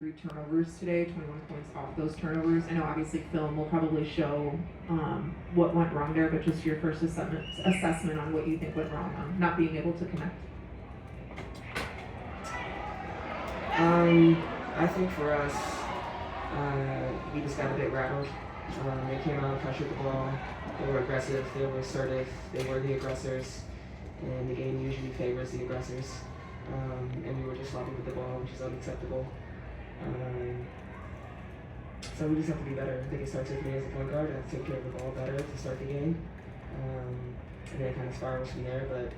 3 turnovers today, 21 points off those turnovers. I know obviously film will probably show what went wrong there, but just your first assessment on what you think went wrong on not being able to connect. I think for us, we just got a bit rattled. They came out, pressured the ball. They were aggressive. They were assertive. They were the aggressors, and the game usually favors the aggressors. And we were just sloppy with the ball, which is unacceptable. So we just have to be better. I think it starts with me as a point guard. I have to take care of the ball better to start the game. And then it kind of spirals from there. But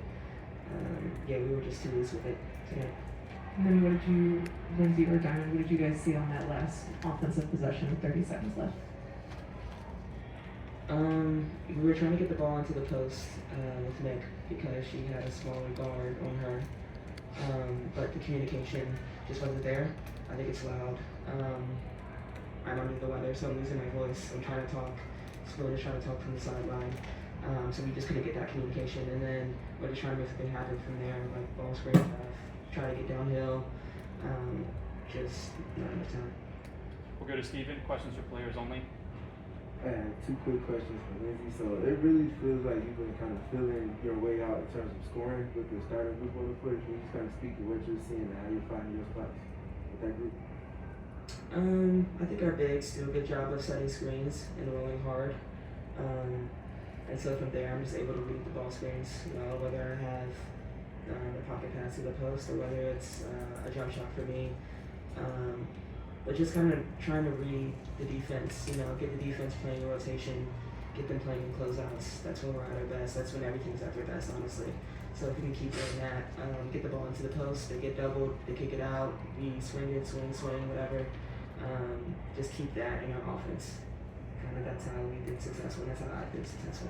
yeah, we were just too loose with it today. And then what did you, Lindsay or Diamond, what did you guys see on that last offensive possession with 30 seconds left? We were trying to get the ball into the post with Nick because she had a smaller guard on her. But the communication just wasn't there. I think it's loud. I'm under the weather, so I'm losing my voice. I'm trying to talk, slowly trying to talk from the sideline. So we just couldn't get that communication. And then we're just trying to make something happen from there, like ball screen stuff, try to get downhill. Just not enough time. We'll go to Steven. Questions for players only. I have 2 quick questions for Lindsay. So it really feels like you've been kind of feeling your way out in terms of scoring with the starting group on the court. Can you just kind of speak to what you're seeing and how you're finding your spots with that group? I think our bigs do a good job of setting screens and rolling hard. And so from there, I'm just able to read the ball screens well, whether I have the pocket pass to the post or whether it's a jump shot for me. But just kind of trying to read the defense, get the defense playing a rotation, get them playing in closeouts. That's when we're at our best. That's when everything's at their best, honestly. So if we can keep doing that, get the ball into the post, they get doubled, they kick it out, we swing it, swing, whatever. Just keep that in our offense. Kind of that's how we did successful. That's how I've been successful.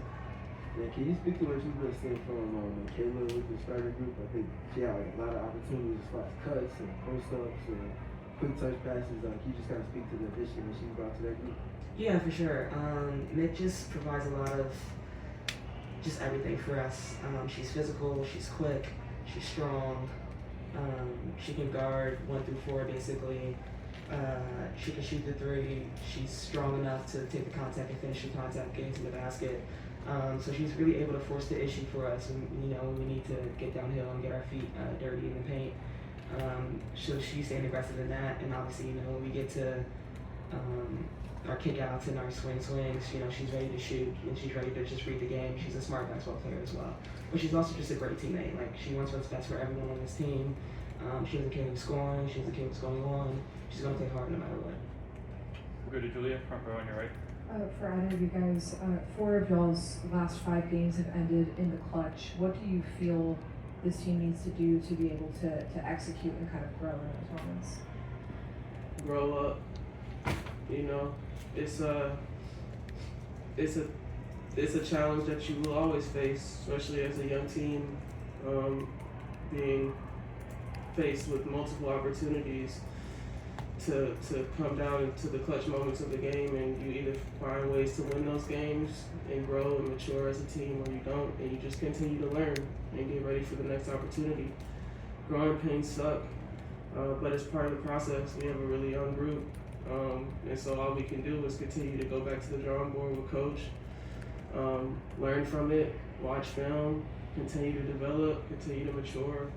Yeah, can you speak to what you've been seeing from Kayla with the starting group? I think she had a lot of opportunities as far as cuts and post-ups and quick touch passes. Can you just kind of speak to the addition that she brought to that group? Yeah, for sure. Nick just provides a lot of just everything for us. She's physical, she's quick, she's strong. She can guard 1 through 4 basically. She can shoot the 3. She's strong enough to take the contact and finish the contact, getting to the basket. So she's really able to force the issue for us. And, when we need to get downhill and get our feet dirty in the paint. So she's staying aggressive in that. And obviously, when we get to our kickouts and our swings, she's ready to shoot and she's ready to just read the game. She's a smart basketball player as well. But she's also just a great teammate. Like, she wants what's best for everyone on this team. She doesn't care who's scoring. She doesn't care what's going on. She's going to play hard no matter what. We'll go to Julia, front row on your right. For either of you guys, 4 of y'all's last 5 games have ended in the clutch. What do you feel this team needs to do to be able to execute and kind of grow in those moments? Grow up. It's a challenge that you will always face, especially as a young team, being faced with multiple opportunities to come down into the clutch moments of the game, and you either find ways to win those games and grow and mature as a team, or you don't, and you just continue to learn and get ready for the next opportunity. Growing pains suck, but it's part of the process. We have a really young group, and so all we can do is continue to go back to the drawing board with coach, learn from it, watch film, continue to develop, continue to mature.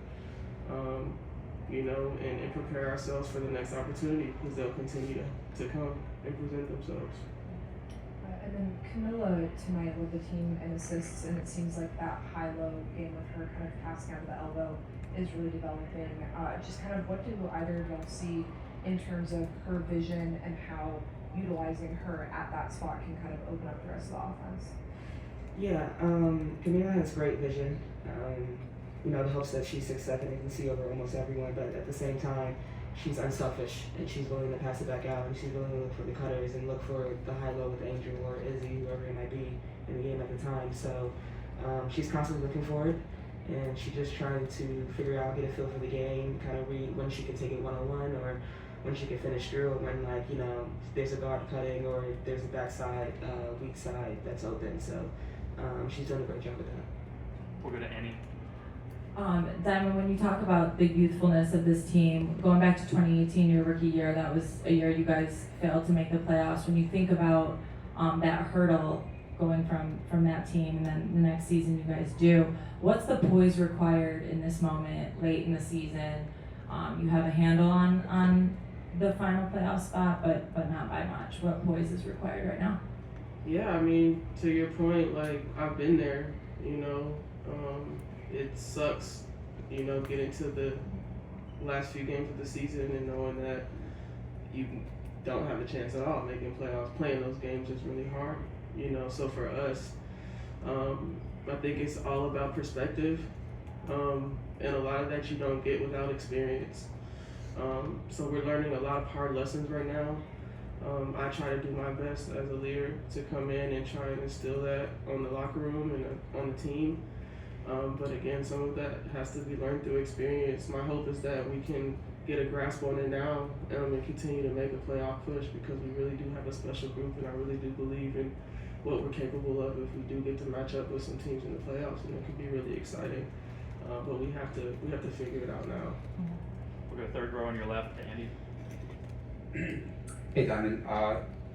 And prepare ourselves for the next opportunity, because they'll continue to come and present themselves. And then Camilla tonight led the team in assists, and it seems like that high-low game with her kind of passing out of the elbow is really developing. Just kind of what do either of y'all see in terms of her vision and how utilizing her at that spot can kind of open up the rest of the offense? Yeah, Camila has great vision. It helps that she's 6'7" and can see over almost everyone, but at the same time, she's unselfish and she's willing to pass it back out, and she's willing to look for the cutters and look for the high-low with Angel or Izzy, whoever it might be in the game at the time. So she's constantly looking for it, and she's just trying to figure out, get a feel for the game, kind of read when she can take it one-on-one or when she can finish through, or when there's a guard cutting or there's a backside, weak side that's open. So she's done a great job with that. We'll go to Annie. Diamond, when you talk about the youthfulness of this team, going back to 2018, your rookie year, that was a year you guys failed to make the playoffs. When you think about that hurdle going from that team and then the next season you guys do, what's the poise required in this moment late in the season? You have a handle on the final playoff spot, but not by much. What poise is required right now? Yeah, I mean, to your point, like, I've been there, it sucks, getting to the last few games of the season and knowing that you don't have a chance at all making playoffs. Playing those games is really hard, so for us, I think it's all about perspective, and a lot of that you don't get without experience. So we're learning a lot of hard lessons right now. I try to do my best as a leader to come in and try and instill that on the locker room and on the team. But again, some of that has to be learned through experience. My hope is that we can get a grasp on it now and continue to make a playoff push, because we really do have a special group, and I really do believe in what we're capable of if we do get to match up with some teams in the playoffs, and it could be really exciting. But we have to figure it out now. We'll go third row on your left to Andy. Hey Diamond,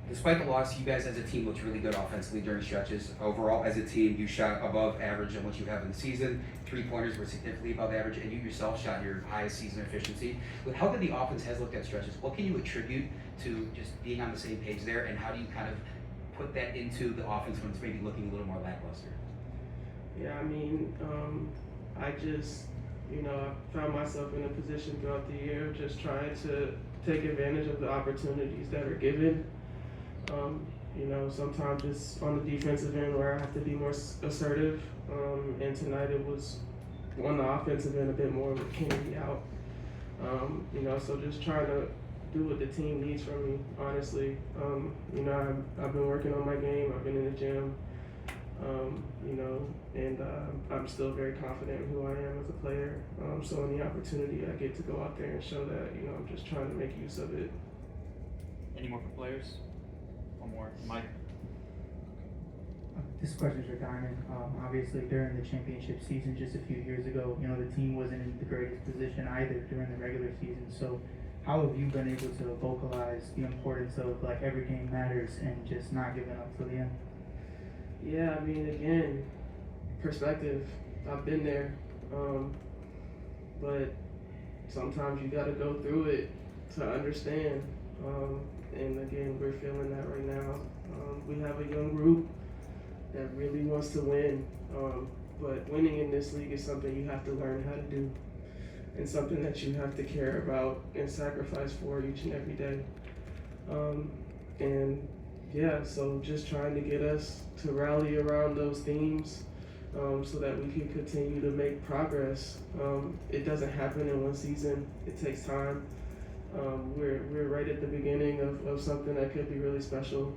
despite the loss, you guys as a team looked really good offensively during stretches. Overall, as a team, you shot above average on what you have in the season. 3-pointers were significantly above average, and you yourself shot your highest season efficiency. With how good the offense has looked at stretches, what can you attribute to just being on the same page there, and how do you kind of put that into the offense when it's maybe looking a little more lackluster? Yeah, I mean, I just, I found myself in a position throughout the year of just trying to take advantage of the opportunities that are given. Sometimes it's on the defensive end where I have to be more assertive, and tonight it was on the offensive end a bit more with Kennedy out. So just trying to do what the team needs from me, honestly. I've been working on my game, I've been in the gym, and I'm still very confident in who I am as a player. So any opportunity I get to go out there and show that, I'm just trying to make use of it. Any more for players? One more. Mike. This question's for Diamond. Obviously, during the championship season just a few years ago, the team wasn't in the greatest position either during the regular season. So how have you been able to vocalize the importance of, like, every game matters and just not giving up till the end? Yeah, I mean, again, perspective. I've been there, but sometimes you got to go through it to understand. And again, we're feeling that right now. We have a young group that really wants to win, but winning in this league is something you have to learn how to do, and something that you have to care about and sacrifice for each and every day. And yeah, so just trying to get us to rally around those themes, so that we can continue to make progress. It doesn't happen in one season. It takes time. We're right at the beginning of something that could be really special.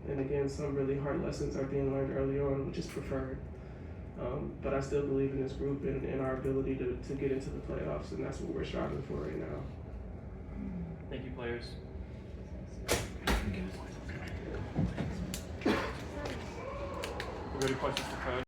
And again, some really hard lessons are being learned early on, which is preferred. But I still believe in this group and our ability to get into the playoffs, and that's what we're striving for right now. Thank you, players. We'll go to questions for coach.